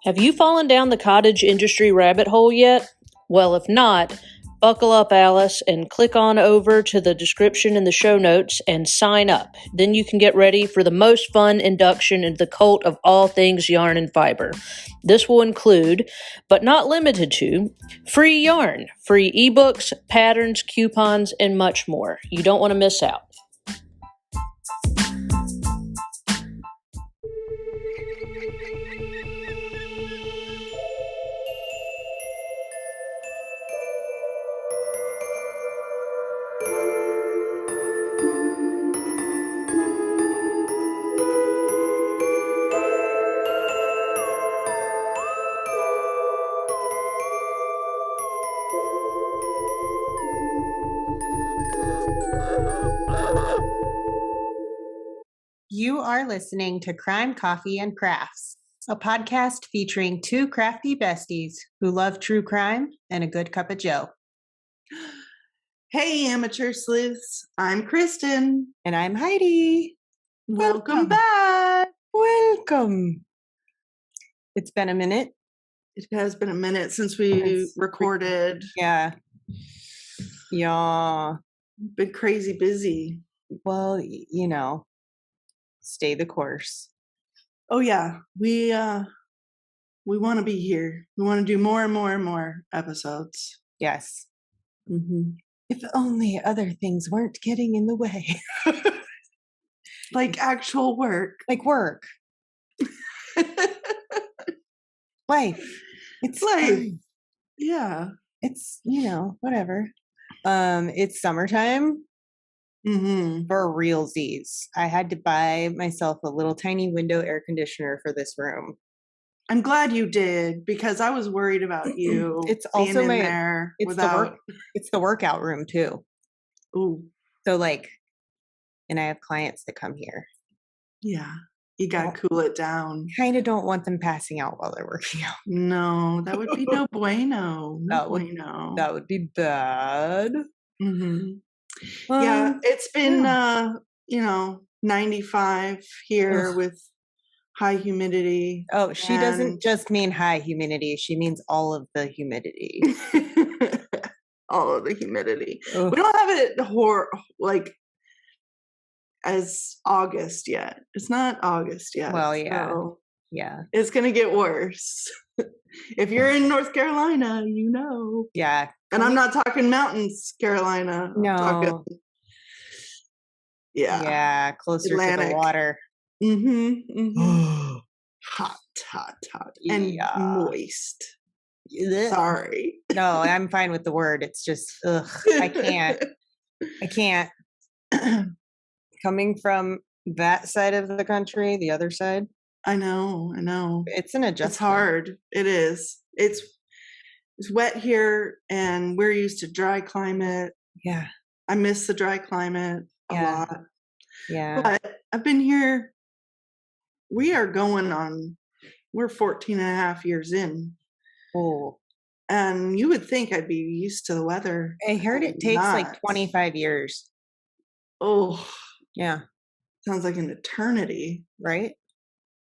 Have you fallen down the cottage industry rabbit hole yet? Well, if not, buckle up, Alice, and click on over to the description in the show notes and sign up. Then you can get ready for the most fun induction into the cult of all things yarn and fiber. This will include, but not limited to, free yarn, free ebooks, patterns, coupons, and much more. You don't want to miss out. You are listening to Crime, Coffee, and Crafts, a podcast featuring two crafty besties who love true crime and a good cup of joe. Hey, amateur sleuths. I'm Kristen. And I'm Heidi. Welcome back. Welcome. It's been a minute. It has been a minute since we recorded. Yeah. Been crazy busy. Well, you know, stay the course. Oh yeah, we want to be here. We want to do more and more and more episodes. Yes. Mm-hmm. If only other things weren't getting in the way. Like actual work. Like work. Life. It's life. fun. Yeah. It's, whatever. It's summertime. Mm-hmm. For realsies. I had to buy myself a little tiny window air conditioner for this room. I'm glad you did, because I was worried about you. It's also it's the workout room too. Ooh. So and I have clients that come here. Yeah. You gotta cool it down. Kind of don't want them passing out while they're working out. No, that would be no bueno. That would be bad. Mm-hmm. Yeah, it's been 95 here with high humidity. Oh, she doesn't just mean high humidity. She means all of the humidity. All of the humidity. We don't have it as August yet. It's not August yet. Well, yeah. So yeah. It's going to get worse. If you're in North Carolina, you know. Yeah. And I'm not talking mountains, Carolina. No. Talking, yeah, closer Atlantic. To the water. Mm-hmm. Mm-hmm. Hot. And moist. Sorry. No, I'm fine with the word. It's just, I can't. Coming from that side of the country, the other side. I know. It's an adjustment. It's hard. It is. It's wet here, and we're used to dry climate. Yeah. I miss the dry climate a lot. Yeah. But I've been here. We're 14 and a half years in. Oh. And you would think I'd be used to the weather. I heard it takes 25 years. Oh. Yeah. Sounds like an eternity. Right?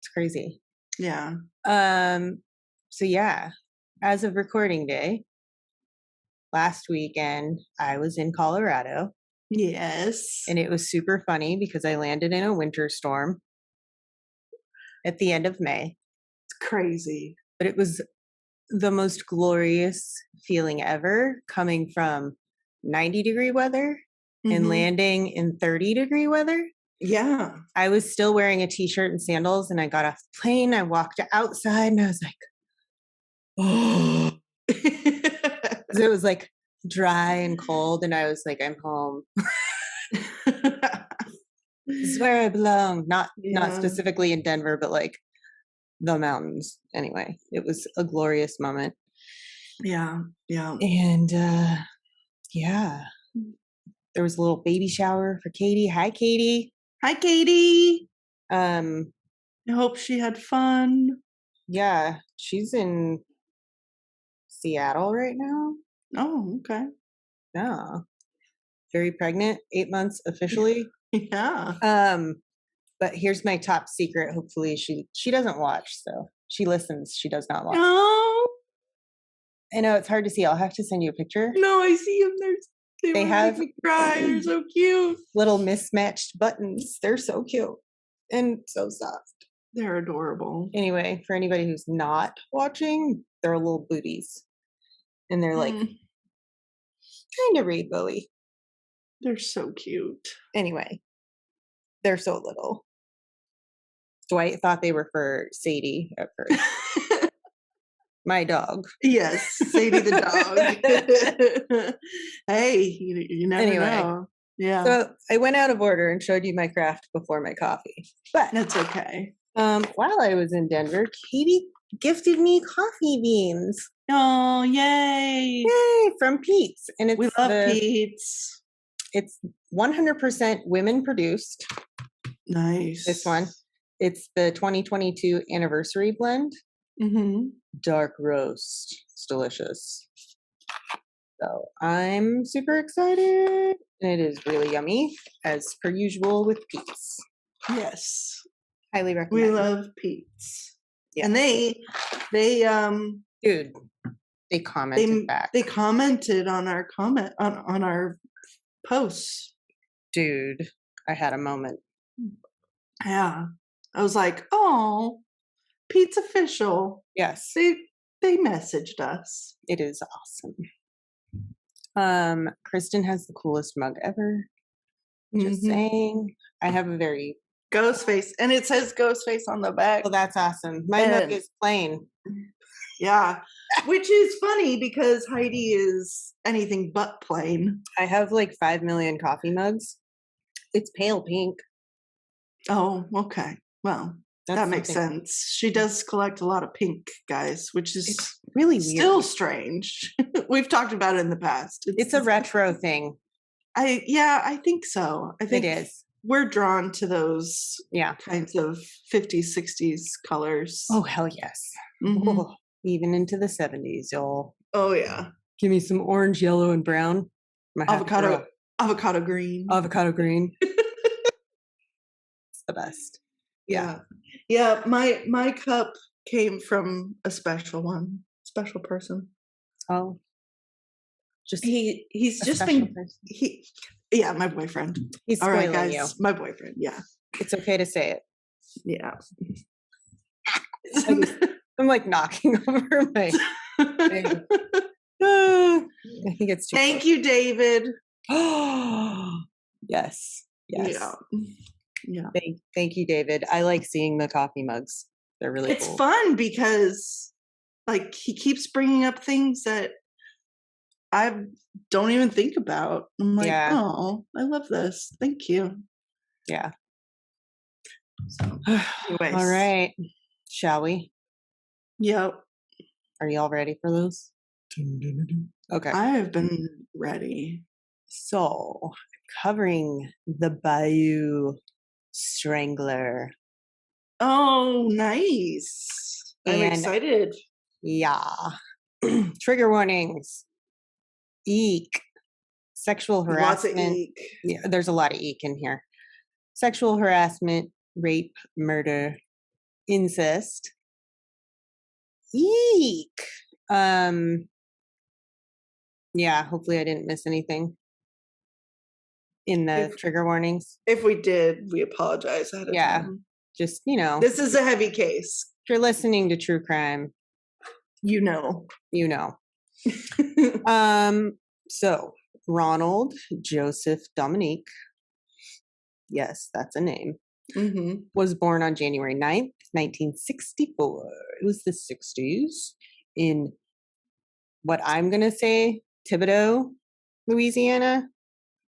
It's crazy. Yeah. So yeah, as of recording day, last weekend, I was in Colorado. Yes. And it was super funny because I landed in a winter storm at the end of May. It's crazy. But it was the most glorious feeling ever, coming from 90-degree weather and landing in 30-degree weather. Yeah. I was still wearing a t-shirt and sandals, and I got off the plane. I walked outside and I was like, oh. It was dry and cold, and I was like, I'm home. This is where I belong. Not specifically in Denver, but the mountains. Anyway, it was a glorious moment. Yeah. And there was a little baby shower for Katie. Hi, Katie. Hi, Katie. I hope she had fun. Yeah, she's in Seattle right now. Oh, okay. Yeah. Very pregnant, 8 months officially. Yeah. But here's my top secret. Hopefully she doesn't watch, so She listens. She does not watch. Oh, I know it's hard to see. I'll have to send you a picture. no, I see them. They have- make me cry. They're so cute. Little mismatched buttons. They're so cute and so soft. They're adorable. Anyway, for anybody who's not watching, they're little booties. And they're like Mm, kind of rainbowy. they're so cute. Anyway, they're so little. Dwight thought they were for Sadie at first. My dog. Yes, Sadie the dog. Hey, you never Anyway. know. Yeah, So I went out of order and showed you my craft before my coffee. But that's okay. while I was in Denver, Katie gifted me coffee beans. Oh, yay! Yay, from Pete's. And it's We love Pete's. It's 100% women produced. Nice. This one. It's the 2022 anniversary blend. Mm-hmm. Dark roast. It's delicious. So I'm super excited. And it is really yummy, as per usual with Pete's. Yes, Highly recommend. we love Pete's. Yeah. And they Dude, they commented back. They commented on our comment on our posts. Dude, I had a moment. Yeah, I was like, oh, Pete's official. Yes, They messaged us. it is awesome. Kristen has the coolest mug ever. Just Mhm. saying. I have a very Ghostface, and it says Ghostface on the back. well, that's awesome. My mug And- is plain. Yeah, which is funny because Heidi is anything but plain. I have like 5 million coffee mugs. It's pale pink. Oh, okay. Well, That's that makes something- sense. She does collect a lot of pink, guys, which is It's really weird. still strange. We've talked about it in the past. It's a retro thing. I think so. I think It is. we're drawn to those Yeah. kinds of 50s, 60s colors. Oh hell yes. Mhm. Oh, even into the 70s, y'all. Oh yeah. Give me some orange, yellow, and brown. I'm a happy girl. Avocado green. Avocado green. It's the best. Yeah. Yeah, my cup came from a special special person. Oh. Just He's a just special been person. my boyfriend. He's All right, spoiling guys, you. my boyfriend. Yeah. It's okay to say it. Yeah. I'm like knocking over my thing. I think it's too Thank you, David. you. Yes. Yes. Yeah. Yeah. Thank you, David. I like seeing the coffee mugs. They're really It's cool. fun because like he keeps bringing up things that I don't even think about. I'm like, Yeah. oh, I love this. Thank you. Yeah. So, anyways. All right. Shall we? Yep. Are y'all ready for this? Okay. I have been ready. So, covering the Bayou Strangler. Oh, nice. I'm And- excited. Yeah. Trigger warnings. Eek. Sexual Lots of harassment. eek. Yeah, there's a lot of eek in here. Sexual harassment, rape, murder, incest. Eek. Yeah, hopefully I didn't miss anything in the If- trigger warnings. If we did, we apologize ahead of Yeah. time. Just, if This is a heavy case. you're listening to true crime, You know. you know. So Ronald Joseph Dominique, yes, that's a name, hmm was born on January 9th, 1964. It was the 60s in what I'm going to say, Thibodaux, Louisiana.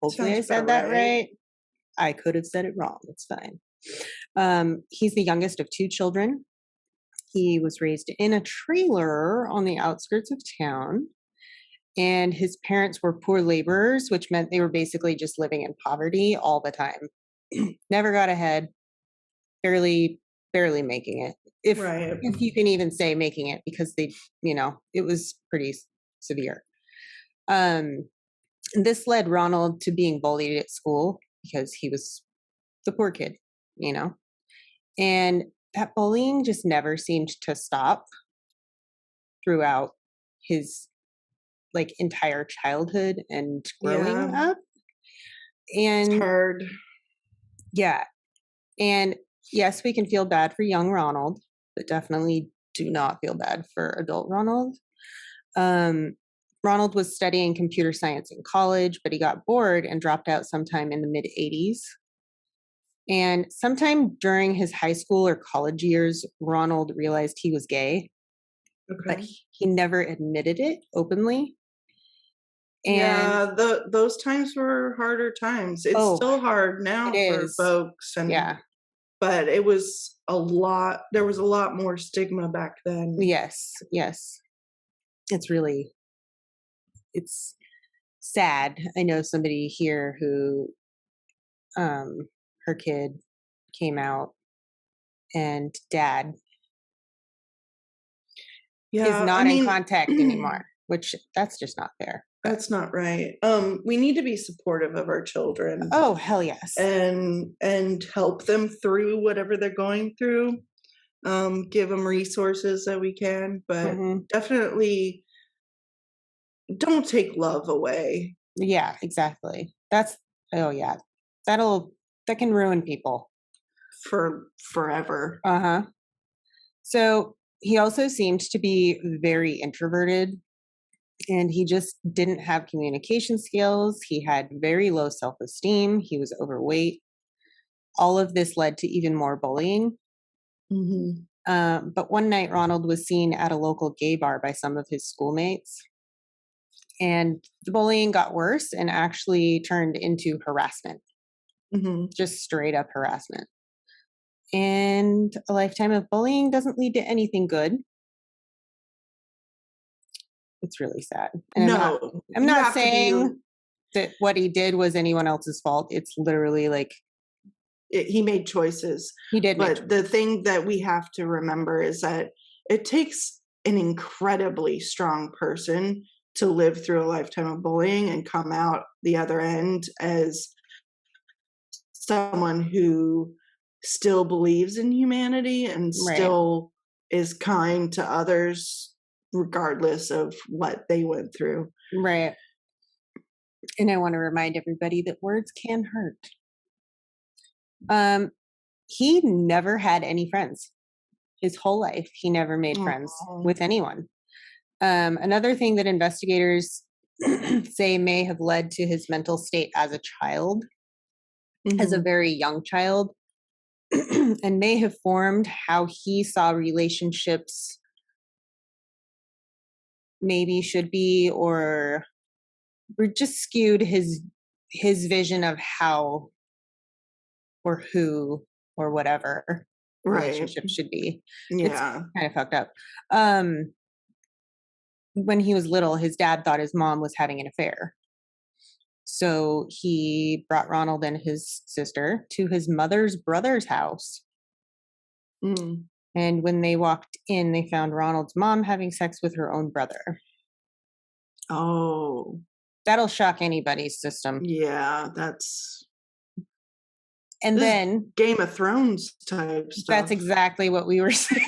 Hopefully I Sounds said about that right. right. I could have said it wrong. It's fine. He's the youngest of 2 children. He was raised in a trailer on the outskirts of town. And his parents were poor laborers, which meant they were basically just living in poverty all the time. Never got ahead, barely making it. Right. If you can even say making it, because they, it was pretty severe. This led Ronald to being bullied at school because he was the poor kid, and that bullying just never seemed to stop throughout his like entire childhood and growing up. And it's hard. yeah. And yes, we can feel bad for young Ronald, but definitely do not feel bad for adult Ronald. Ronald was studying computer science in college, but he got bored and dropped out sometime in the mid 80s. And sometime during his high school or college years, Ronald realized he was gay, but he never admitted it openly. And those times were harder times. It's still hard now for folks, and but it was a lot. There was a lot more stigma back then. Yes. It's sad. I know somebody here who her kid came out and dad is not in contact anymore, which that's just not fair. That's not right. We need to be supportive of our children. Oh, hell yes. And help them through whatever they're going through. Give them resources that we can, but definitely don't take love away. Yeah, exactly. That can ruin people for forever. So he also seemed to be very introverted, and he just didn't have communication skills. He had very low self-esteem. He was overweight. All of this led to even more bullying. But one night, Ronald was seen at a local gay bar by some of his schoolmates. And the bullying got worse and actually turned into harassment. Just straight up harassment. And a lifetime of bullying doesn't lead to anything good. It's really sad. And I'm not saying that what he did was anyone else's fault. It's literally like he made choices. He did. But the thing that we have to remember is that it takes an incredibly strong person to live through a lifetime of bullying and come out the other end as someone who still believes in humanity and still is kind to others regardless of what they went through. Right. And I want to remind everybody that words can hurt. He never had any friends. His whole life, he never made friends with anyone. Another thing that investigators say may have led to his mental state as a child, as a very young child, and may have formed how he saw relationships maybe should be, or just skewed his vision of how or who or whatever relationships should be. It's kind of fucked up. When he was little, his dad thought his mom was having an affair. So he brought Ronald and his sister to his mother's brother's house. And when they walked in, they found Ronald's mom having sex with her own brother. Oh. That'll shock anybody's system. Yeah, that's... And then... Game of Thrones type stuff. That's exactly what we were saying.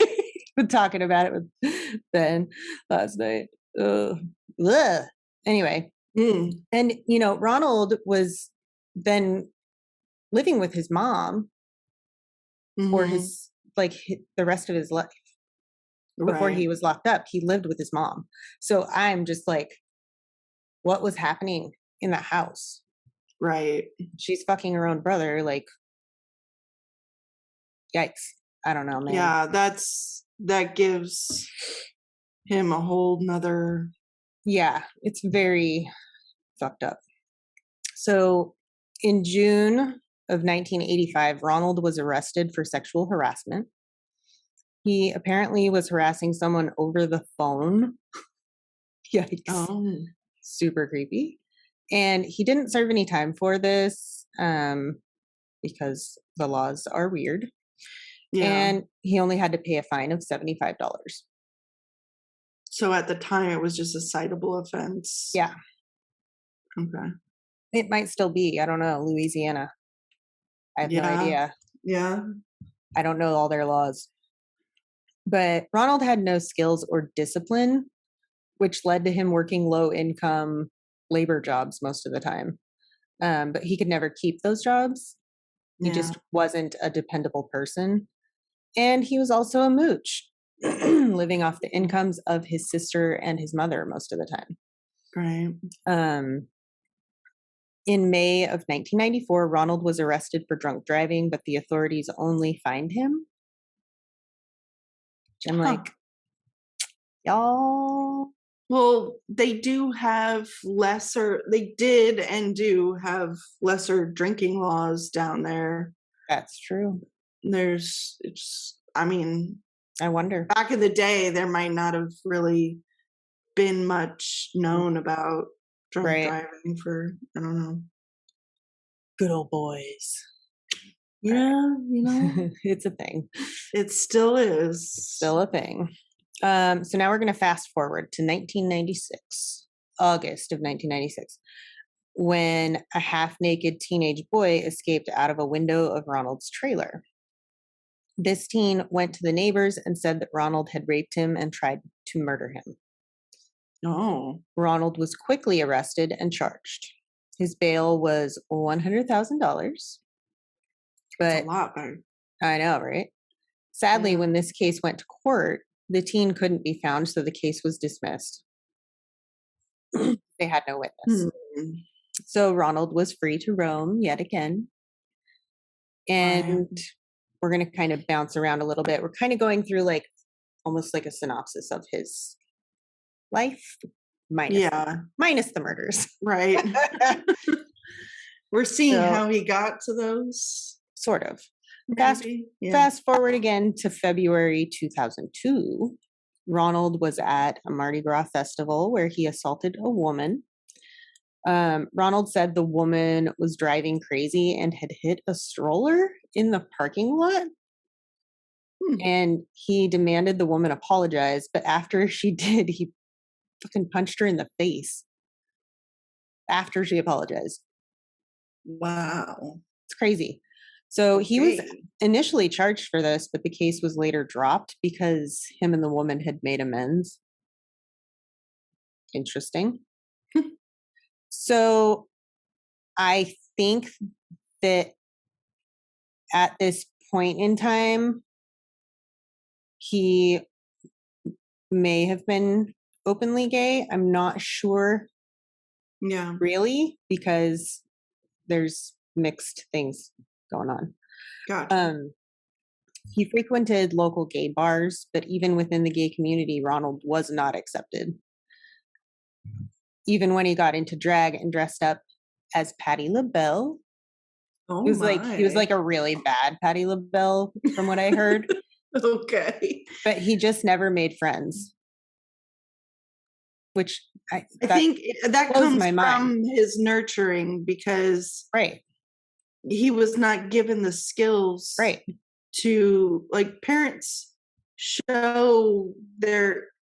Talking about it with Ben last night. Ugh. Anyway. And, Ronald was then living with his mom for the rest of his life. Before he was locked up, he lived with his mom. So I'm just like, what was happening in that house? Right. She's fucking her own brother. Like, yikes. I don't know, man. Yeah, that gives him a whole nother... Yeah, it's very fucked up. So in June of 1985, Ronald was arrested for sexual harassment. He apparently was harassing someone over the phone. Yikes. Oh. Super creepy. And he didn't serve any time for this because the laws are weird. Yeah. And he only had to pay a fine of $75. So at the time, it was just a citable offense. Yeah. Okay. It might still be. I don't know. Louisiana. I have no idea. Yeah. I don't know all their laws. But Ronald had no skills or discipline, which led to him working low-income labor jobs most of the time. But he could never keep those jobs. He just wasn't a dependable person. And he was also a mooch, living off the incomes of his sister and his mother most of the time. Right. In May of 1994, Ronald was arrested for drunk driving, but the authorities only fined him. Which I'm like, y'all. Well, they do have they did and do have lesser drinking laws down there. That's true. I wonder. Back in the day, there might not have really been much known about drunk driving for, I don't know. Good old boys. Yeah, you know. It's a thing. It still is. Still a thing. So now we're going to fast forward to 1996, August of 1996, when a half-naked teenage boy escaped out of a window of Ronald's trailer. This teen went to the neighbors and said that Ronald had raped him and tried to murder him. Oh. Ronald was quickly arrested and charged. His bail was $100,000. But that's a lot, though. I know, right? Sadly, when this case went to court, the teen couldn't be found, so the case was dismissed. They had no witness. So Ronald was free to roam yet again. And we're going to kind of bounce around a little bit. We're kind of going through almost like a synopsis of his life, minus the murders. Right. We're seeing how he got to those. Sort of. Fast forward again to February 2002. Ronald was at a Mardi Gras festival where he assaulted a woman. Ronald said the woman was driving crazy and had hit a stroller in the parking lot. And he demanded the woman apologize, but after she did, he fucking punched her in the face after she apologized. Wow. It's crazy. So he was initially charged for this, but the case was later dropped because him and the woman had made amends. Interesting. So I think that at this point in time, he may have been openly gay. I'm not sure. Yeah. Really, because there's mixed things going on. Gotcha. He frequented local gay bars, but even within the gay community, Ronald was not accepted. Even when he got into drag and dressed up as Patti LaBelle. He was like a really bad Patti LaBelle, from what I heard. Okay. But he just never made friends. Which I think that comes from his nurturing, because he was not given the skills to, parents show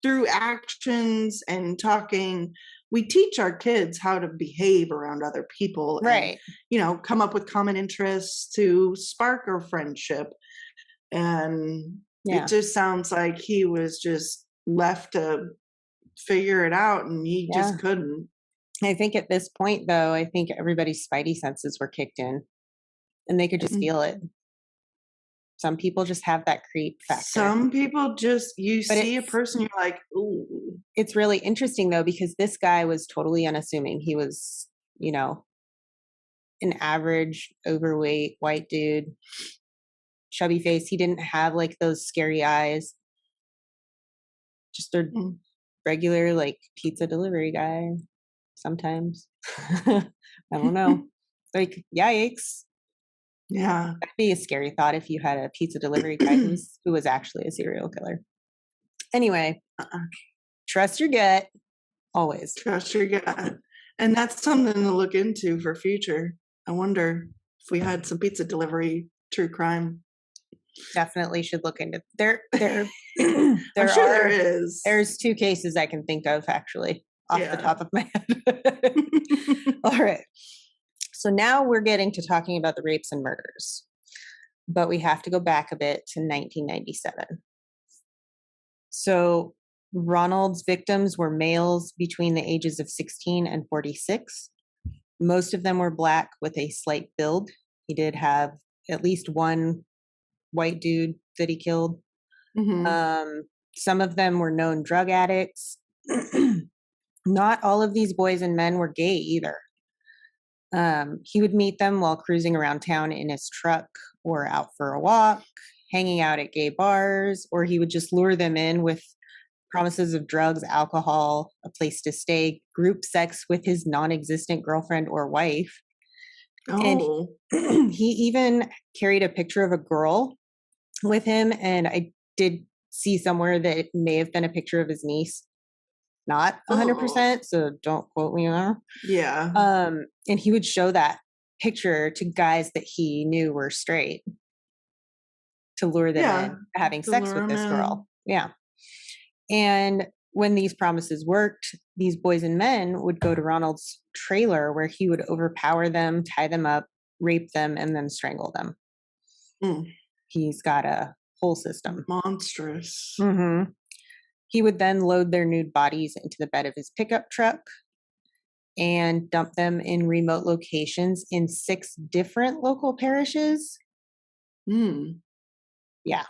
through actions and talking. We teach our kids how to behave around other people, and, come up with common interests to spark a friendship. And it just sounds like he was just left to figure it out, and he just couldn't. I think at this point, though, I think everybody's spidey senses were kicked in, and they could just feel it. Some people just have that creep factor. Some people just, see a person, you're like, ooh. It's really interesting, though, because this guy was totally unassuming. He was, an average, overweight, white dude, chubby face. He didn't have, those scary eyes. Just a regular, pizza delivery guy sometimes. I don't know. Yikes. Yeah. That'd be a scary thought if you had a pizza delivery guy who was actually a serial killer. Anyway, trust your gut. Always. Trust your gut. And that's something to look into for future. I wonder if we had some pizza delivery true crime. Definitely should look into there. I'm sure there is. There's 2 cases I can think of, actually, off the top of my head. All right. So now we're getting to talking about the rapes and murders, but we have to go back a bit to 1997. So Ronald's victims were males between the ages of 16 and 46. Most of them were Black with a slight build. He did have at least one white dude that he killed. Some of them were known drug addicts. Not all of these boys and men were gay either. He would meet them while cruising around town in his truck or out for a walk, hanging out at gay bars, or he would just lure them in with promises of drugs, alcohol, a place to stay, group sex with his non-existent girlfriend or wife. Oh. And he even carried a picture of a girl with him, and I did see somewhere that it may have been a picture of his niece. Not 100%, so don't quote me on. Yeah. And he would show that picture to guys that he knew were straight to lure them in having sex with this girl. Yeah. And when these promises worked, these boys and men would go to Ronald's trailer where he would overpower them, tie them up, rape them, and then strangle them. He's got a whole system. Monstrous. He would then load their nude bodies into the bed of his pickup truck and dump them in remote locations in 6 different local parishes. Yeah,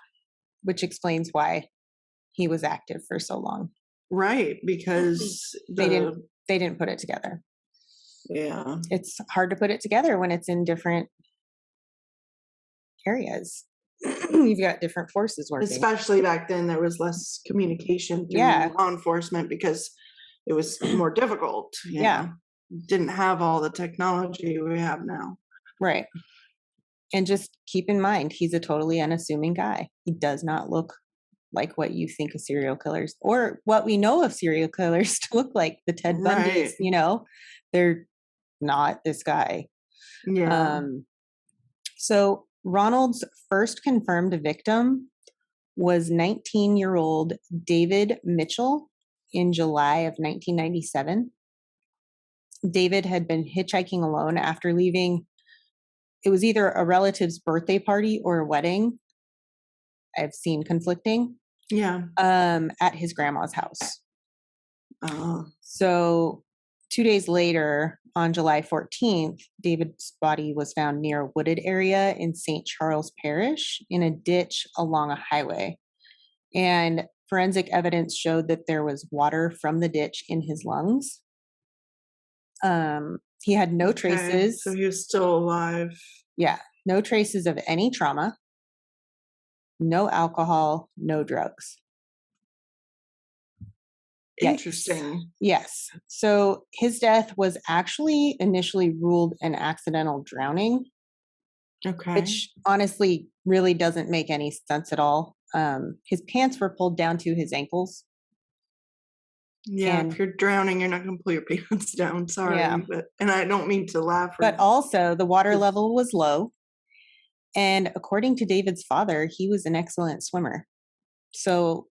which explains why he was active for so long. Right, because they didn't put it together. Yeah. It's hard to put it together when it's in different areas. You've got different forces working. Especially back then, there was less communication through law enforcement because it was more difficult. Didn't have all the technology we have now. Right. And just keep in mind, he's a totally unassuming guy. He does not look like what you think of serial killers or what we know of serial killers to look like. The Ted Bundys, you know, they're not this guy. Yeah. So Ronald's first confirmed victim was 19-year-old David Mitchell in July of 1997. David had been hitchhiking alone after leaving. It was either a relative's birthday party or a wedding. I've seen conflicting. Yeah. At his grandma's house. So 2 days later, on July 14th, David's body was found near a wooded area in St. Charles Parish in a ditch along a highway. And forensic evidence showed that there was water from the ditch in his lungs. He had no traces. So he was still alive. Yeah. No traces of any trauma. No alcohol, no drugs. Interesting. Yes. So his death was actually initially ruled an accidental drowning. Okay. Which honestly really doesn't make any sense at all. His pants were pulled down to his ankles. Yeah, if you're drowning, you're not going to pull your pants down. Sorry. Yeah. And I don't mean to laugh. But also, the water level was low. And according to David's father, he was an excellent swimmer. So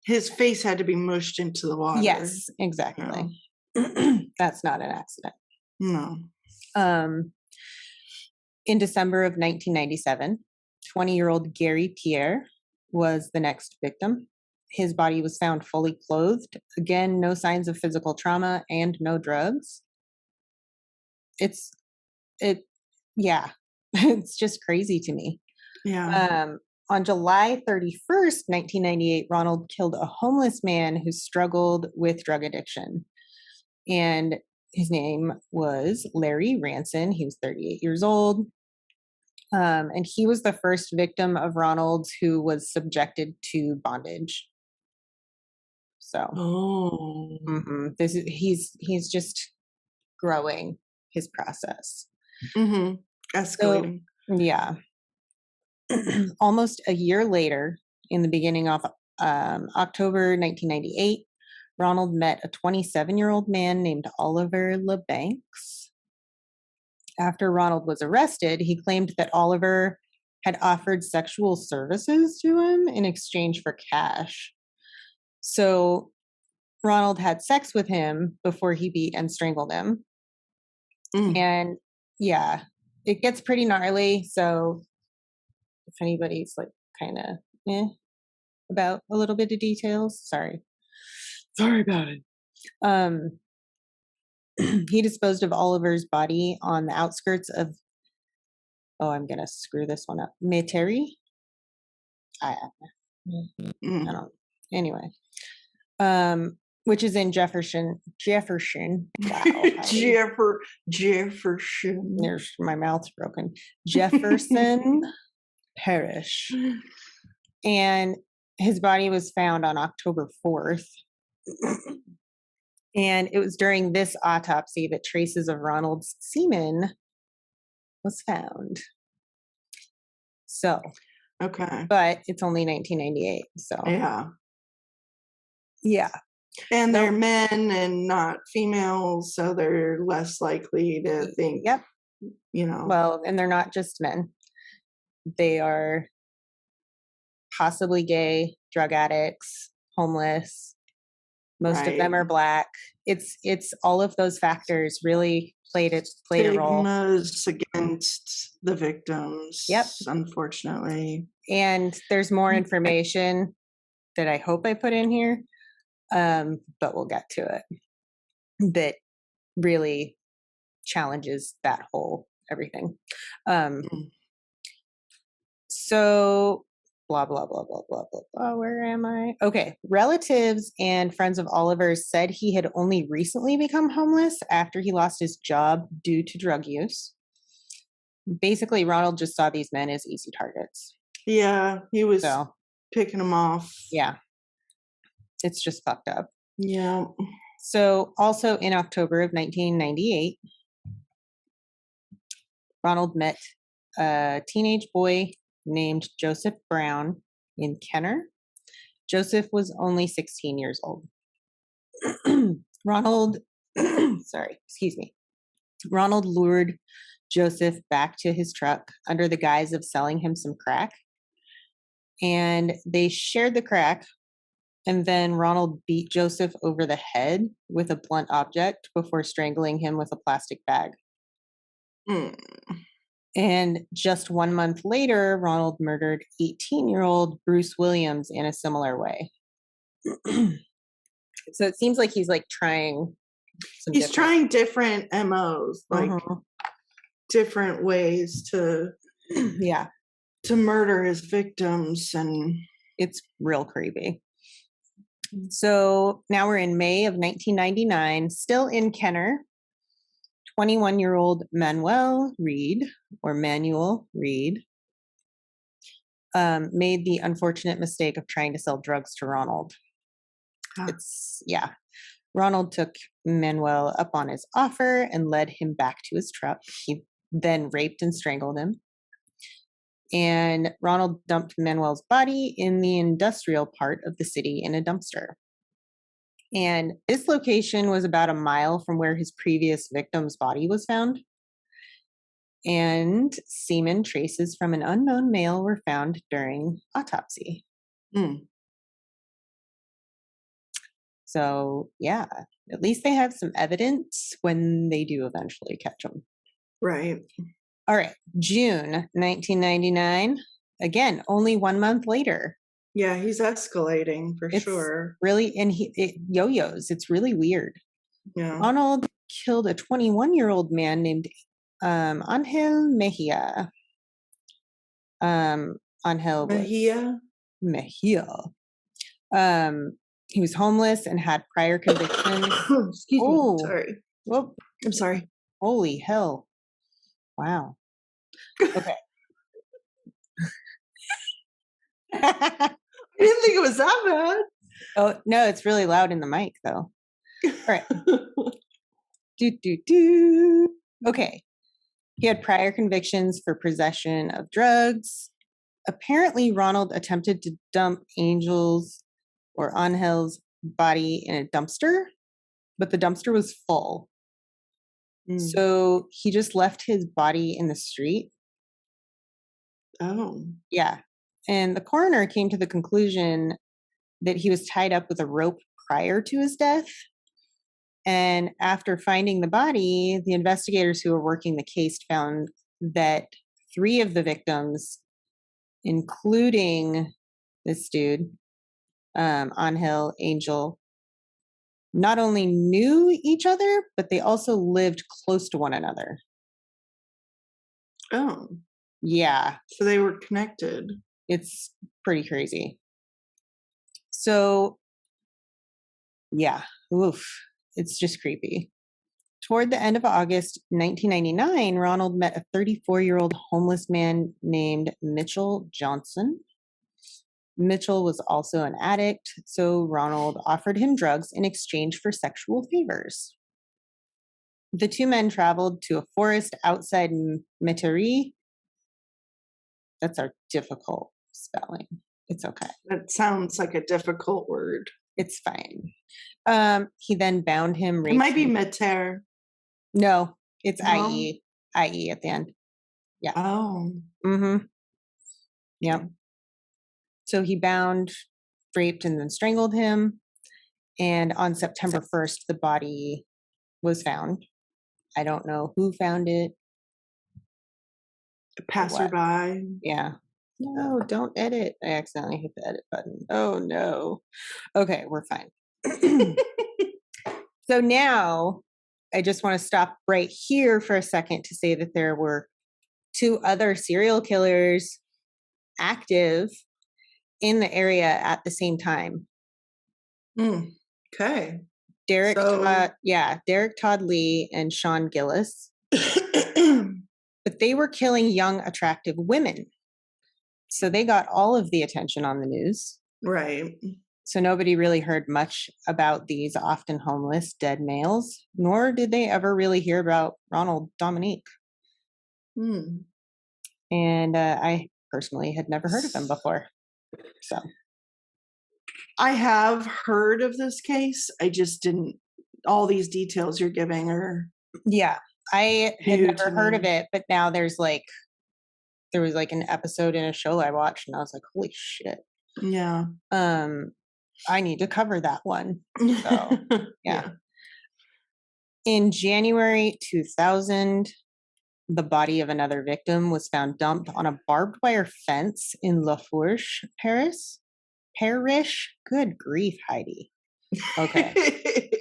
his face had to be mushed into the water. Yes, exactly. That's not an accident. No. In December of 1997, 20-year-old Gary Pierre was the next victim. His body was found fully clothed. Again, no signs of physical trauma and no drugs. It's just crazy to me. Yeah. On July 31st, 1998, Ronald killed a homeless man who struggled with drug addiction. And his name was Larry Ranson. He was 38 years old. And he was the first victim of Ronald's who was subjected to bondage. So, he's just growing his process. Escalating. So, yeah. Almost a year later, in the beginning of October 1998, Ronald met a 27-year-old man named Oliver LeBancs. After Ronald was arrested, he claimed that Oliver had offered sexual services to him in exchange for cash. So Ronald had sex with him before he beat and strangled him. And yeah, it gets pretty gnarly. So if anybody's like kind of about a little bit of details. Sorry about it. He disposed of Oliver's body on the outskirts of, I'm gonna screw this one up, Metairie. I don't know. Anyway, which is in Jefferson. Wow, Jefferson. There's my mouth's broken. Jefferson Parish, and his body was found on October 4th. And it was during this autopsy that traces of Ronald's semen was found. So, okay, but it's only 1998. So, yeah. And they're men and not females, so they're less likely to think. Yep. You know. Well, and they're not just men. They are possibly gay, drug addicts, homeless. Most of them are Black. It's all of those factors really played a role. Stigmas against the victims. Yep. Unfortunately. And there's more information that I hope I put in here, but we'll get to it. That really challenges that whole everything. So blah, blah, blah, blah, blah, blah, blah. Where am I? Okay. Relatives and friends of Oliver's said he had only recently become homeless after he lost his job due to drug use. Basically, Ronald just saw these men as easy targets. Yeah, he was picking them off. Yeah. It's just fucked up. Yeah. So also in October of 1998, Ronald met a teenage boy named Joseph Brown in Kenner. Joseph was only 16 years old. Ronald lured Joseph back to his truck under the guise of selling him some crack. And they shared the crack, and then Ronald beat Joseph over the head with a blunt object before strangling him with a plastic bag. And just 1 month later, Ronald murdered 18-year-old Bruce Williams in a similar way. So it seems like he's like trying trying different MOs, like different ways to to murder his victims, and it's real creepy. So now we're in May of 1999, still in Kenner. 21-year-old Manuel Reed made the unfortunate mistake of trying to sell drugs to Ronald. Ronald took Manuel up on his offer and led him back to his truck. He then raped and strangled him. And Ronald dumped Manuel's body in the industrial part of the city in a dumpster. And this location was about a mile from where his previous victim's body was found. And semen traces from an unknown male were found during autopsy. So, yeah, at least they have some evidence when they do eventually catch him. Right. All right. June 1999. Again, only 1 month later. Yeah, he's escalating for sure. Really, and it yo-yos. It's really weird. Yeah. Ronald killed a 21-year-old man named Angel Mejia. Angel Mejia. He was homeless and had prior convictions. Excuse me. Sorry. Whoop. I'm sorry. Holy hell. Wow. Okay. I didn't think it was that bad. Oh, no, it's really loud in the mic, though. All right. Okay. He had prior convictions for possession of drugs. Apparently, Ronald attempted to dump Angel's or Angel's body in a dumpster, but the dumpster was full. So he just left his body in the street. Oh. Yeah. And the coroner came to the conclusion that he was tied up with a rope prior to his death. And after finding the body, the investigators who were working the case found that 3 of the victims, including this dude, Angel, Angel, not only knew each other, but they also lived close to one another. Oh. Yeah. So they were connected. It's pretty crazy. So, yeah. Oof. It's just creepy. Toward the end of August 1999, Ronald met a 34-year-old homeless man named Mitchell Johnson. Mitchell was also an addict, so Ronald offered him drugs in exchange for sexual favors. The two men traveled to a forest outside Metairie. That's our difficult spelling. It's okay. That sounds like a difficult word. It's fine. He then bound him. It might be Meter. No, it's No? IE. IE at the end. Yeah. Oh. Mm-hmm. Yep. Okay. So he bound, raped, and then strangled him. And on September 1st, the body was found. I don't know who found it. A passerby. Yeah. No, don't edit. I accidentally hit the edit button. Oh, no. Okay, we're fine. So now I just want to stop right here for a second to say that there were 2 other serial killers active in the area at the same time. Okay. Derek Todd Lee and Sean Gillis. But they were killing young, attractive women. So they got all of the attention on the news. Right. So nobody really heard much about these often homeless dead males, nor did they ever really hear about Ronald Dominique. And I personally had never heard of him before. So I have heard of this case. I just didn't. All these details you're giving are. Yeah, I had New never to heard me. of it, but now there was like an episode in a show I watched, and I was like, holy shit. Yeah. I need to cover that one. So yeah. In January 2000, the body of another victim was found dumped on a barbed wire fence in La Fourche, Paris. Parish? Good grief, Heidi. Okay.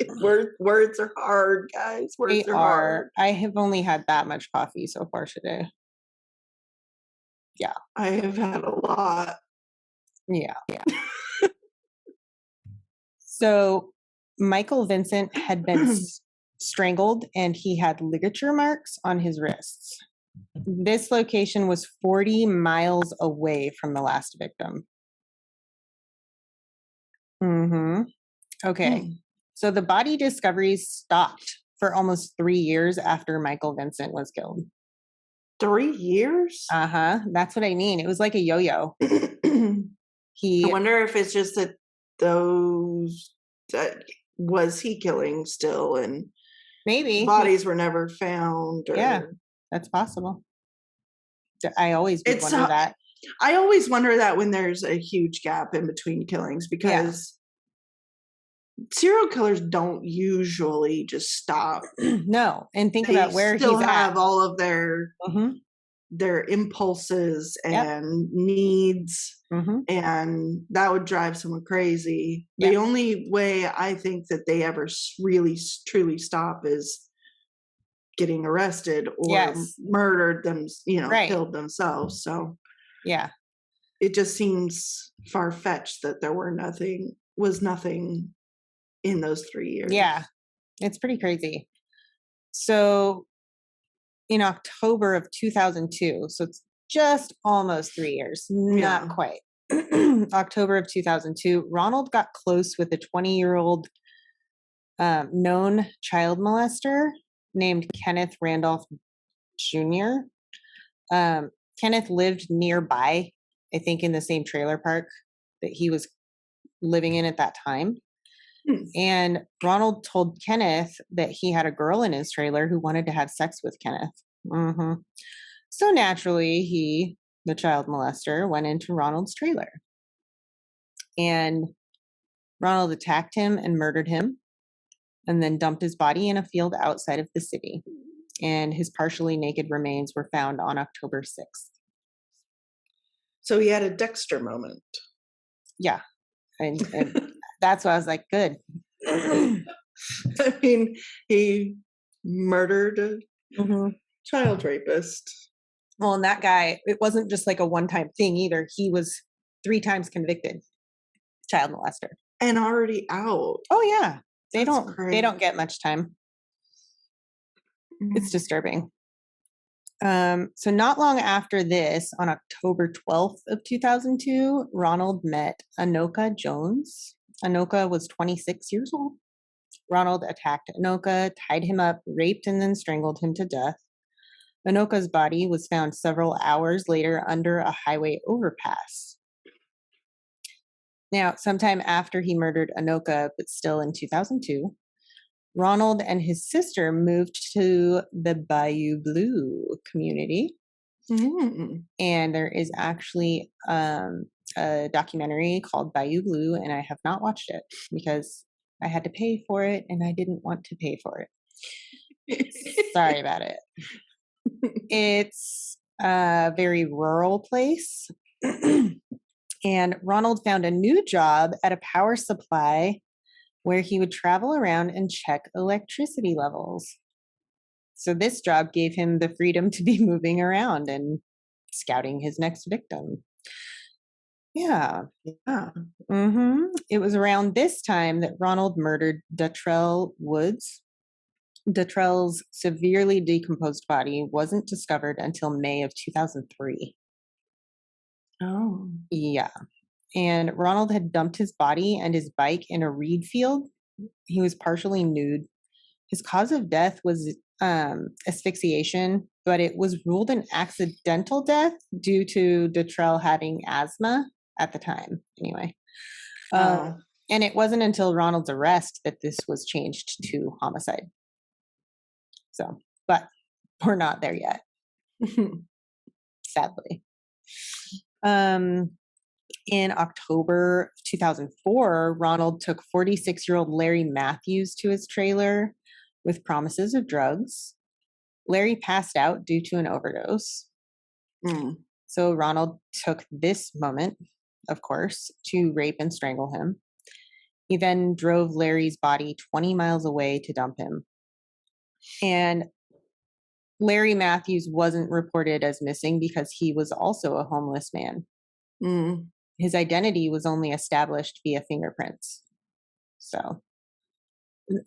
Words are hard, guys. Words They are hard. I have only had that much coffee so far today. Yeah. I have had a lot. Yeah. So Michael Vincent had been strangled and he had ligature marks on his wrists. This location was 40 miles away from the last victim. Okay. So the body discoveries stopped for almost 3 years after Michael Vincent was killed. 3 years? That's what I mean. It was like a yo-yo. I wonder if it's just that was he killing still and maybe bodies were never found. Or... Yeah, that's possible. I always would wonder that. I always wonder that when there's a huge gap in between killings because serial killers don't usually just stop. No, and think they about where still he's have at. all of their impulses and needs, and that would drive someone crazy. The only way I think that they ever really truly stop is getting arrested or murdered them, killed themselves. So it just seems far-fetched that there was nothing in those 3 years. Yeah, it's pretty crazy. So in October of 2002, so it's just almost 3 years, not quite. October of 2002, Ronald got close with a 20-year-old known child molester named Kenneth Randolph Jr. Kenneth lived nearby, I think in the same trailer park that he was living in at that time. And Ronald told Kenneth that he had a girl in his trailer who wanted to have sex with Kenneth. So naturally, he, the child molester, went into Ronald's trailer. And Ronald attacked him and murdered him, and then dumped his body in a field outside of the city. And his partially naked remains were found on October 6th. So he had a Dexter moment. Yeah. And that's why I was like, good. I mean, he murdered a child rapist. Well, and that guy, it wasn't just like a one-time thing either. He was 3 times convicted child molester. And already out. Oh yeah. They That's don't crazy. get much time. It's disturbing. So not long after this, on October 12th of 2002, Ronald met Anoka Jones. Anoka was 26 years old. Ronald attacked Anoka, tied him up, raped, and then strangled him to death. Anoka's body was found several hours later under a highway overpass. Now, sometime after he murdered Anoka, but still in 2002, Ronald and his sister moved to the Bayou Blue community. And there is actually a documentary called Bayou Blue, and I have not watched it because I had to pay for it and I didn't want to pay for it. Sorry about it. It's a very rural place. And Ronald found a new job at a power supply where he would travel around and check electricity levels. So this job gave him the freedom to be moving around and scouting his next victim. Yeah. It was around this time that Ronald murdered Detrell Woods. Detrell's severely decomposed body wasn't discovered until May of 2003. Oh. Yeah. And Ronald had dumped his body and his bike in a reed field. He was partially nude. His cause of death was asphyxiation, but it was ruled an accidental death due to Detrell having asthma at the time, anyway. And it wasn't until Ronald's arrest that this was changed to homicide. So, but we're not there yet, sadly. In October 2004, Ronald took 46-year-old Larry Matthews to his trailer with promises of drugs. Larry passed out due to an overdose. So Ronald took this moment, of course, to rape and strangle him. He then drove Larry's body 20 miles away to dump him. And Larry Matthews wasn't reported as missing because he was also a homeless man. His identity was only established via fingerprints. So,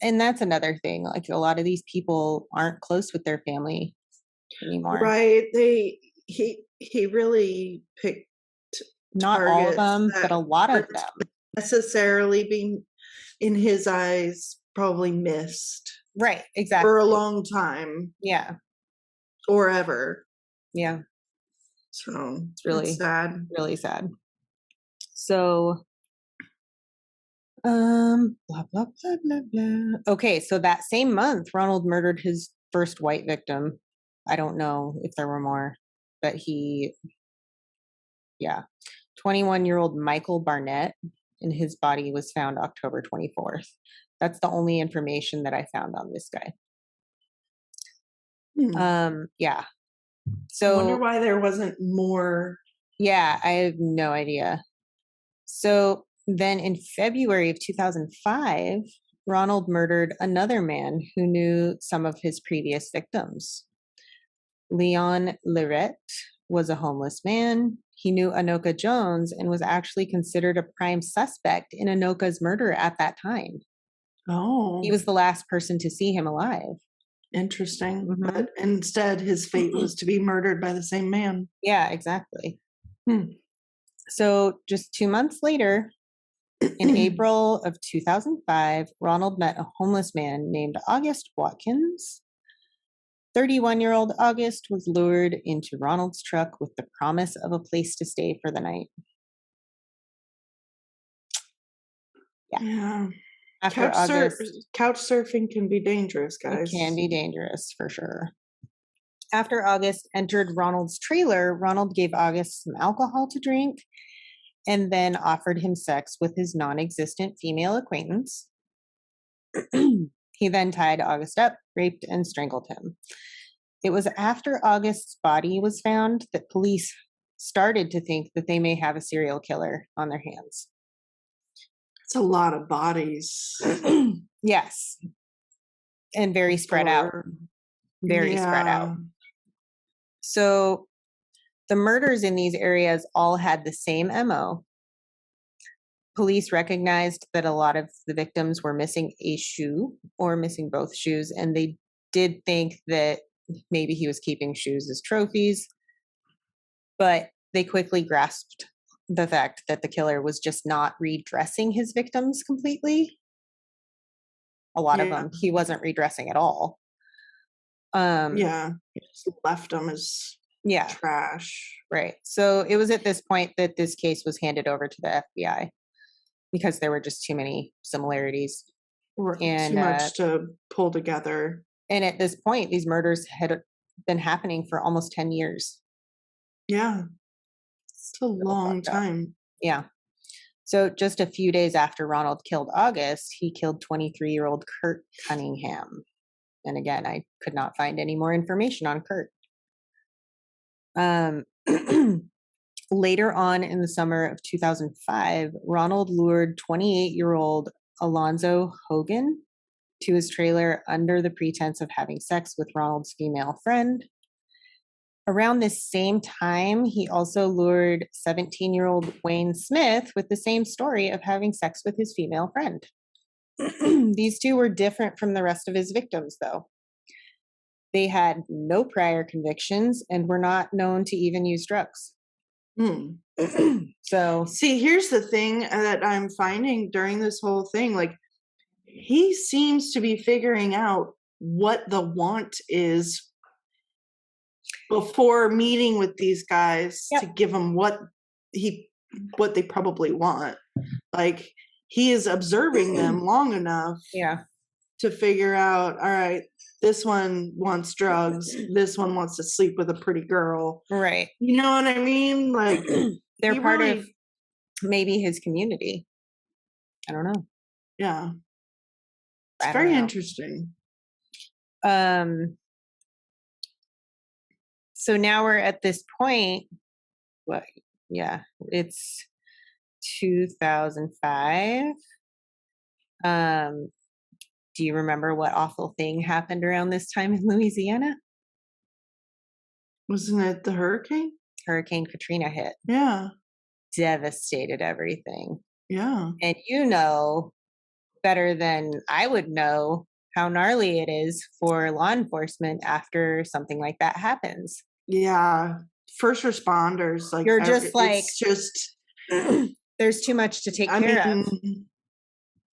and that's another thing. Like, a lot of these people aren't close with their family anymore. Right. He really picked not all of them, but a lot of them. Necessarily being, in his eyes, probably missed. Right, exactly. For a long time. Yeah. Or ever. Yeah. So it's really sad. Really sad. So blah blah blah blah blah. Okay, so that same month, Ronald murdered his first white victim. I don't know if there were more, but 21-year-old Michael Barnett, and his body was found October 24th. That's the only information that I found on this guy. Yeah. So I wonder why there wasn't more. Yeah, I have no idea. So then in February of 2005, Ronald murdered another man who knew some of his previous victims. Leon Lirette was a homeless man. He knew Anoka Jones and was actually considered a prime suspect in Anoka's murder at that time. Oh. He was the last person to see him alive. Interesting. But instead, his fate was to be murdered by the same man. Yeah, exactly. So just 2 months later, in April of 2005, Ronald met a homeless man named August Watkins. 31-year-old August was lured into Ronald's truck with the promise of a place to stay for the night. Yeah. After Couch surfing can be dangerous, guys. It can be dangerous, for sure. After August entered Ronald's trailer, Ronald gave August some alcohol to drink and then offered him sex with his non-existent female acquaintance. He then tied August up, raped, and strangled him. It was after August's body was found that police started to think that they may have a serial killer on their hands. It's a lot of bodies. Yes. And very spread out. Very spread out. So the murders in these areas all had the same MO. Police recognized that a lot of the victims were missing a shoe or missing both shoes, and they did think that maybe he was keeping shoes as trophies, but they quickly grasped the fact that the killer was just not redressing his victims completely. A lot of them, he wasn't redressing at all. He just left them as trash. Right. So it was at this point that this case was handed over to the FBI because there were just too many similarities. And too much to pull together. And at this point, these murders had been happening for almost 10 years. Yeah. It's a long time. Yeah. So just a few days after Ronald killed August, he killed 23-year-old Kurt Cunningham. And again, I could not find any more information on Kurt. Later on in the summer of 2005, Ronald lured 28-year-old Alonzo Hogan to his trailer under the pretense of having sex with Ronald's female friend. Around this same time, he also lured 17-year-old Wayne Smith with the same story of having sex with his female friend. These two were different from the rest of his victims, though. They had no prior convictions and were not known to even use drugs. So, see, here's the thing that I'm finding during this whole thing. Like, he seems to be figuring out what the want is before meeting with these guys to give them what they probably want. Like, he is observing them long enough to figure out, all right, this one wants drugs, this one wants to sleep with a pretty girl. Right. You know what I mean? Like, they're part of maybe his community. I don't know. Yeah. It's very interesting. So now we're at this point. It's 2005. Do you remember what awful thing happened around this time in Louisiana? Wasn't it the hurricane? Hurricane Katrina hit. Yeah. Devastated everything. Yeah. And you know better than I would know how gnarly it is for law enforcement after something like that happens. Yeah. First responders, like, you're just like, it's just there's too much to take care of.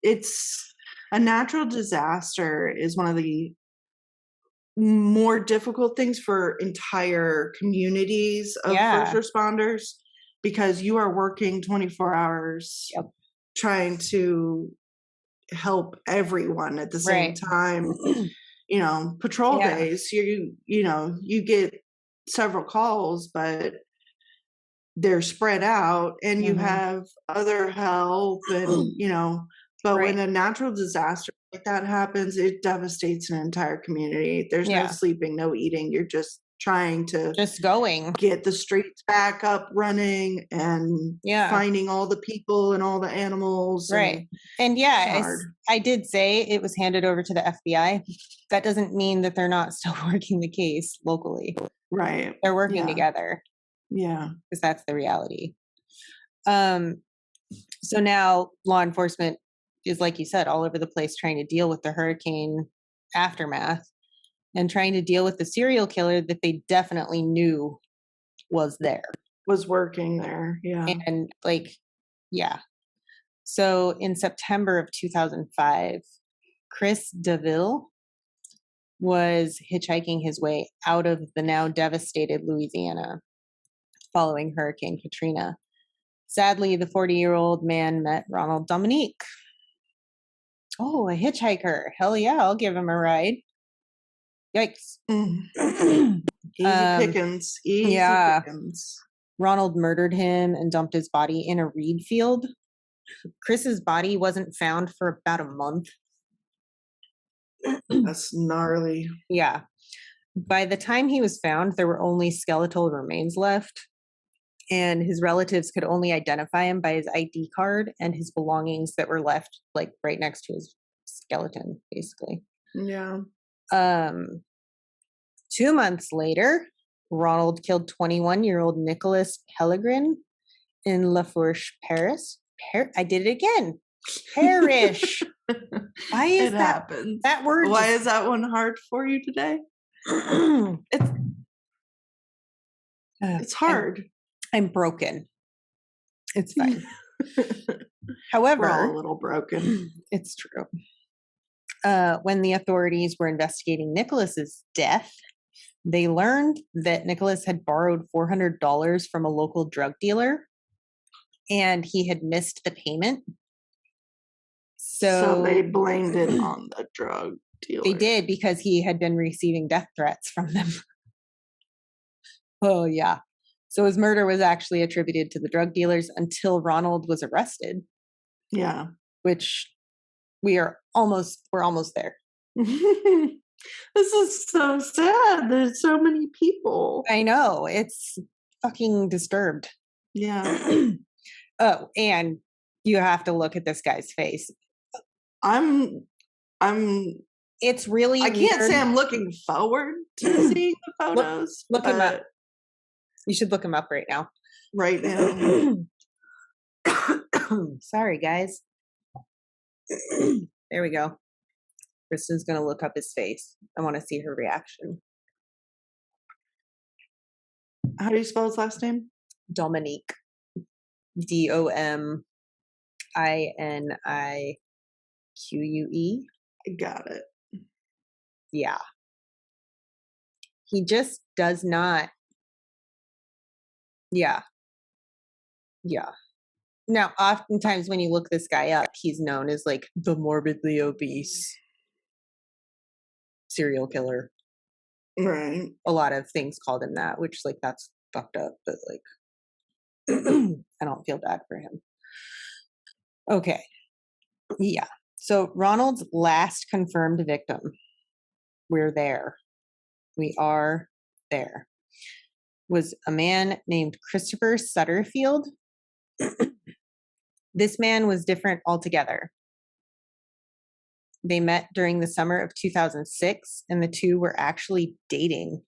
It's a natural disaster is one of the more difficult things for entire communities of first responders, because you are working 24 hours trying to help everyone at the same time. You know, patrol days, you get several calls, but they're spread out, and you have other help, and but when a natural disaster like that happens, it devastates an entire community. There's no sleeping, no eating. You're just trying to get the streets back up running and finding all the people and all the animals. Right. And I did say it was handed over to the FBI. That doesn't mean that they're not still working the case locally. Right. They're working together. Yeah. Because that's the reality. So now law enforcement is, like you said, all over the place trying to deal with the hurricane aftermath and trying to deal with the serial killer that they definitely knew was working there. Yeah. And so in September of 2005, Chris DeVille was hitchhiking his way out of the now devastated Louisiana following Hurricane Katrina. Sadly, the 40-year-old man met Ronald Dominique. Oh, a hitchhiker. Hell yeah, I'll give him a ride. Yikes. Easy pickings. Easy pickings. Ronald murdered him and dumped his body in a reed field. Chris's body wasn't found for about a month. That's gnarly. Yeah. By the time he was found, there were only skeletal remains left. And his relatives could only identify him by his ID card and his belongings that were left like right next to his skeleton, basically. Yeah. 2 months later, Ronald killed 21-year-old Nicholas Pellegrin in La Fourche, Paris. I did it again. Parish. Why is it happens. that word? Why is that one hard for you today? It's hard. I'm broken. It's fine. However, we're all a little broken. It's true. When the authorities were investigating Nicholas's death, they learned that Nicholas had borrowed $400 from a local drug dealer, and he had missed the payment. So they blamed it on the drug dealer. They did, because he had been receiving death threats from them. Oh, yeah. So his murder was actually attributed to the drug dealers until Ronald was arrested. Yeah. Which we're almost there. This is so sad. There's so many people. I know. It's fucking disturbed. Yeah. Oh, and you have to look at this guy's face. It's really I can't weird. say I'm looking forward to seeing the photos. Look him up. You should look him up right now. Right now. Sorry, guys. There we go. Kristen's going to look up his face. I want to see her reaction. How do you spell his last name? Dominique. Domininique. I got it. Yeah. He just does not. Yeah. Yeah. Now, oftentimes when you look this guy up, he's known as like the morbidly obese serial killer. Right. A lot of things called him that, which like that's fucked up, but like I don't feel bad for him. Okay. Yeah. So Ronald's last confirmed victim. We're there. We are there. Was a man named Christopher Sutterfield. This man was different altogether. They met during the summer of 2006, and the two were actually dating.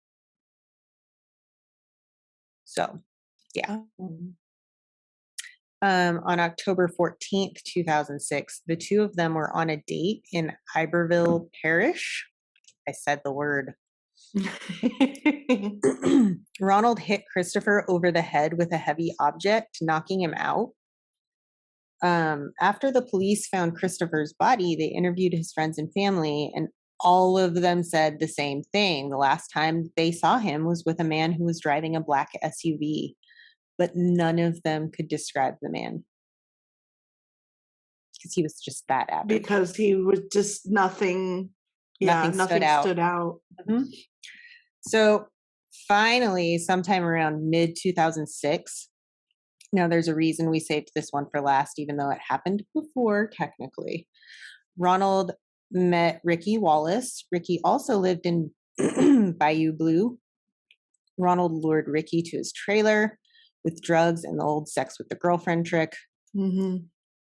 So, yeah. On October 14th, 2006, the two of them were on a date in Iberville Parish. I said the word. Ronald hit Christopher over the head with a heavy object, knocking him out. After the police found Christopher's body, they interviewed his friends and family, and all of them said the same thing. The last time they saw him was with a man who was driving a black SUV, but none of them could describe the man. Because he was just that average. Because he was just nothing. Yeah, nothing stood out. Mm-hmm. So finally, sometime around mid 2006, now there's a reason we saved this one for last, even though it happened before, technically. Ronald met Ricky Wallace. Ricky also lived in Bayou Blue. Ronald lured Ricky to his trailer with drugs and the old sex with the girlfriend trick. Mm-hmm.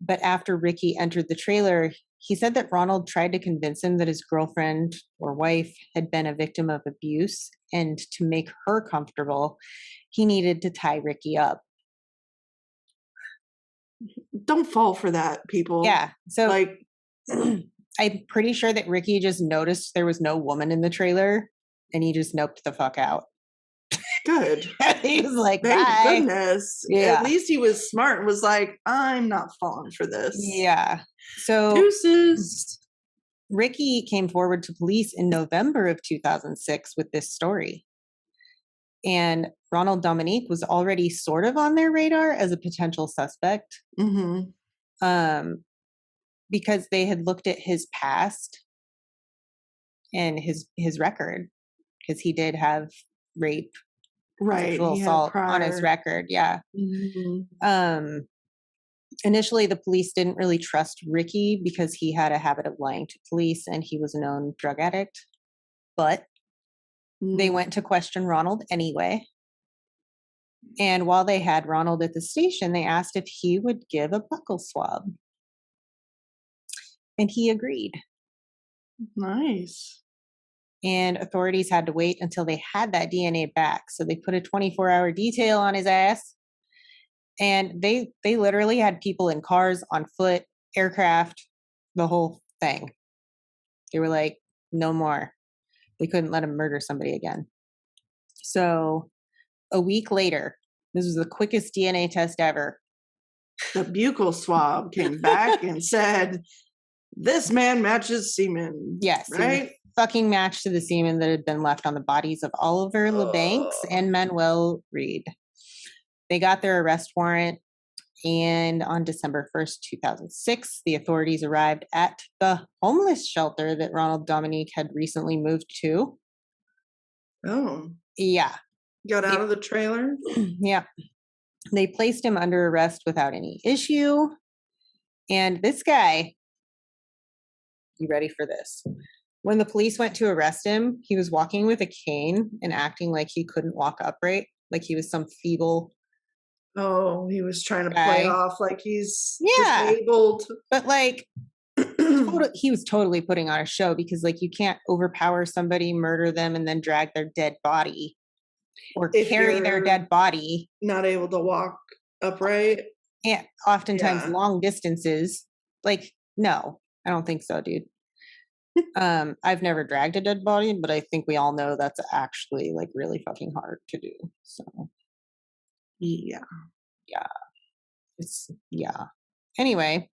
But after Ricky entered the trailer, he said that Ronald tried to convince him that his girlfriend or wife had been a victim of abuse, and to make her comfortable, he needed to tie Ricky up. Don't fall for that, people. Yeah. So like, I'm pretty sure that Ricky just noticed there was no woman in the trailer, and he just noped the fuck out. Good. He was like, thank bye. goodness. Yeah. At least he was smart and was like, I'm not falling for this. Yeah. So deuces. Ricky came forward to police in November of 2006 with this story. And Ronald Dominique was already sort of on their radar as a potential suspect. Mm-hmm. Because they had looked at his past and his record, because he did have rape, sexual assault on his record. Yeah. Mm-hmm. Initially, the police didn't really trust Ricky because he had a habit of lying to police and he was a known drug addict. But they went to question Ronald anyway. And while they had Ronald at the station, they asked if he would give a buccal swab. And he agreed. Nice. And authorities had to wait until they had that DNA back. So they put a 24-hour detail on his ass. And they literally had people in cars, on foot, aircraft, the whole thing. They were like, no more. They couldn't let him murder somebody again. So a week later, this was the quickest DNA test ever. The buccal swab came back and said, this man matches semen. Yes. Right? Fucking matched to the semen that had been left on the bodies of Oliver LeBancs and Manuel Reed. They got their arrest warrant, and on December 1st, 2006, the authorities arrived at the homeless shelter that Ronald Dominique had recently moved to. Oh. Yeah. Got out of the trailer? Yeah. They placed him under arrest without any issue. And this guy, you ready for this? When the police went to arrest him, he was walking with a cane and acting like he couldn't walk upright, like he was some feeble. Oh, he was trying to guy. play off like he's Yeah. disabled. But like, he was totally putting on a show, because like you can't overpower somebody, murder them, and then drag their dead body or If carry their you're dead body. Not able to walk upright. And oftentimes Yeah. long distances. Like, no, I don't think so, dude. I've never dragged a dead body, but I think we all know that's actually like really fucking hard to do. So Yeah. Yeah. Anyway,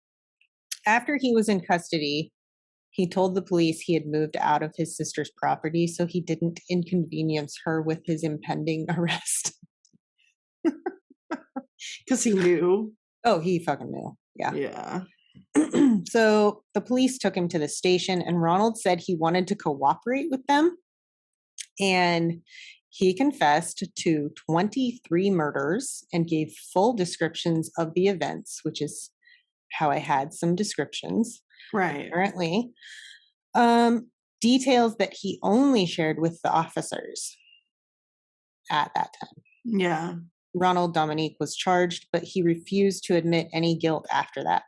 after he was in custody, he told the police he had moved out of his sister's property so he didn't inconvenience her with his impending arrest. Because he knew. Oh, he fucking knew. Yeah. Yeah. So the police took him to the station, and Ronald said he wanted to cooperate with them. And he confessed to 23 murders and gave full descriptions of the events, which is how I had some descriptions. Right. Apparently. Details that he only shared with the officers at that time. Yeah. Ronald Dominique was charged, but he refused to admit any guilt after that.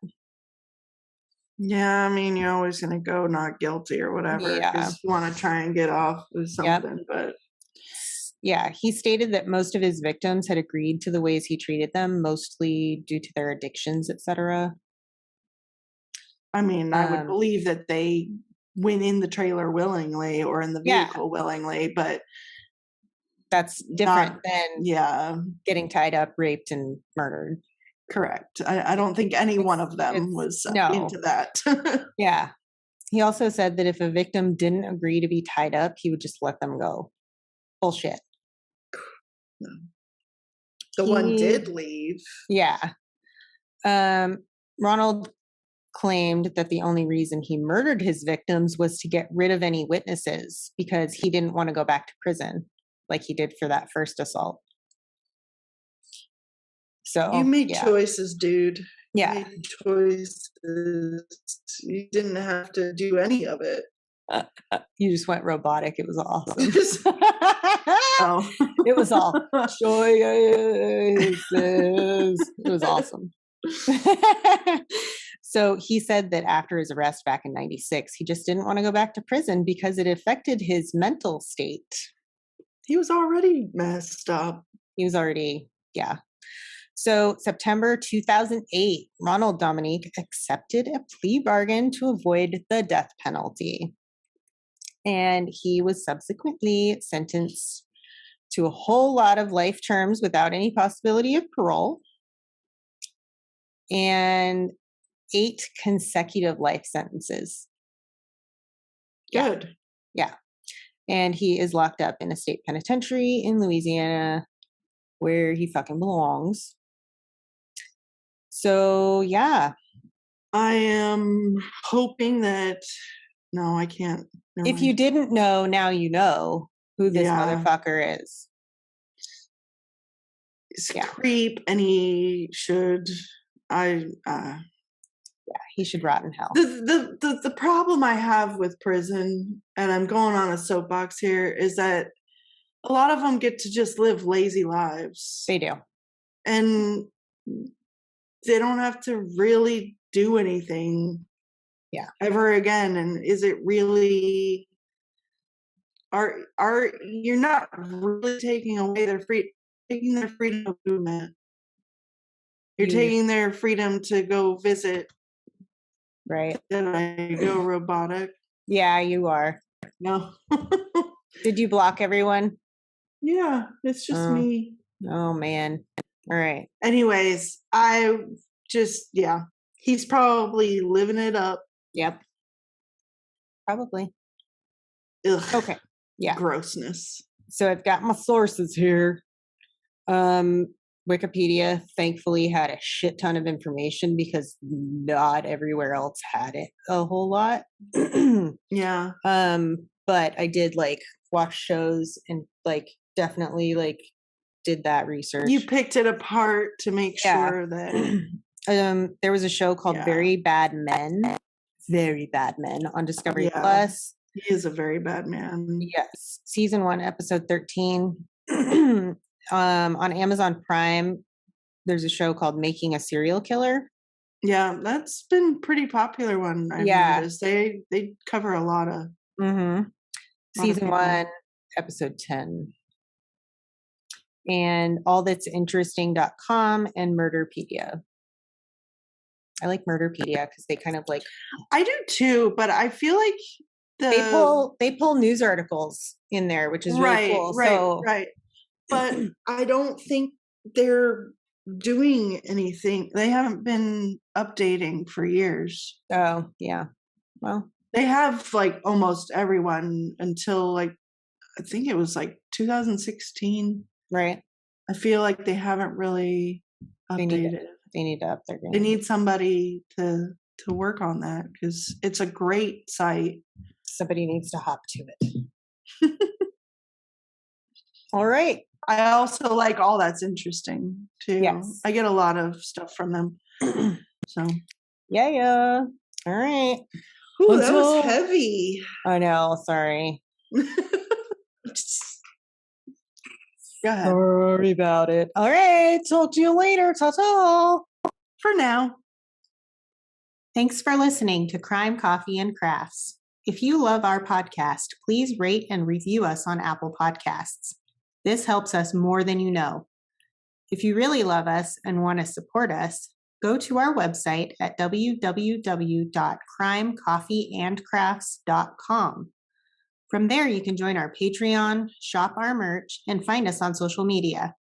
Yeah, I mean, you're always going to go not guilty or whatever. Yeah. Because you want to try and get off with something, but. Yeah, he stated that most of his victims had agreed to the ways he treated them, mostly due to their addictions, etc. I mean, I would believe that they went in the trailer willingly or in the vehicle willingly, but that's different than getting tied up, raped, and murdered. Correct. I don't think any one of them was into that. Yeah. He also said that if a victim didn't agree to be tied up, he would just let them go. Bullshit. The one did leave. Yeah. Ronald claimed that the only reason he murdered his victims was to get rid of any witnesses, because he didn't want to go back to prison like he did for that first assault. So you made choices, dude. Yeah. You made choices. You didn't have to do any of it. You just went robotic. It was awesome. Oh. It was all choices. It was awesome. So he said that after his arrest back in 96, he just didn't want to go back to prison because it affected his mental state. He was already messed up. He was already, yeah. So September 2008, Ronald Dominique accepted a plea bargain to avoid the death penalty. And he was subsequently sentenced to a whole lot of life terms without any possibility of parole, and 8 consecutive life sentences. Good. Yeah. And he is locked up in a state penitentiary in Louisiana, where he fucking belongs. So, yeah. I am hoping that, no, I can't. If you didn't know, now you know who this motherfucker is. He's a creep, and he should, he should rot in hell. The problem I have with prison, and I'm going on a soapbox here, is that a lot of them get to just live lazy lives. They do. And they don't have to really do anything ever again. And is it really, are you're not really taking away their taking their freedom of movement. You're taking their freedom to go visit. Right. Did I go robotic? Yeah, you are. No. Did you block everyone? Yeah, it's just me. Oh man. All right. Anyways, I just, he's probably living it up. Yep. Probably. Ugh. Okay. Yeah. Grossness. So I've got my sources here. Wikipedia thankfully had a shit ton of information because not everywhere else had it a whole lot. Yeah. But I did like watch shows and like definitely like did that research. You picked it apart to make sure that there was a show called Very Bad Men on Discovery Plus. He is a very bad man. Yes. Season 1, episode 13. On Amazon Prime, there's a show called Making a Serial Killer. Yeah, that's been pretty popular one. I've noticed. They cover a lot of Season 1, episode 10. And allthat'sinteresting.com and Murderpedia. I like Murderpedia because they kind of like. I do too, but I feel like they pull news articles in there, which is really cool. Right. But I don't think they're doing anything. They haven't been updating for years. Oh, yeah. Well, they have like almost everyone until like, I think it was like 2016. Right. I feel like they haven't really updated. They need to up their game. They need somebody to work on that because it's a great site. Somebody needs to hop to it. All right. I also like All That's Interesting too. Yes. I get a lot of stuff from them. So yeah. All right. Ooh, that was heavy. I know. Sorry. Go ahead. Sorry about it. All right. Talk to you later. Ta-ta. For now. Thanks for listening to Crime, Coffee, and Crafts. If you love our podcast, please rate and review us on Apple Podcasts. This helps us more than you know. If you really love us and want to support us, go to our website at www.crimecoffeeandcrafts.com. From there, you can join our Patreon, shop our merch, and find us on social media.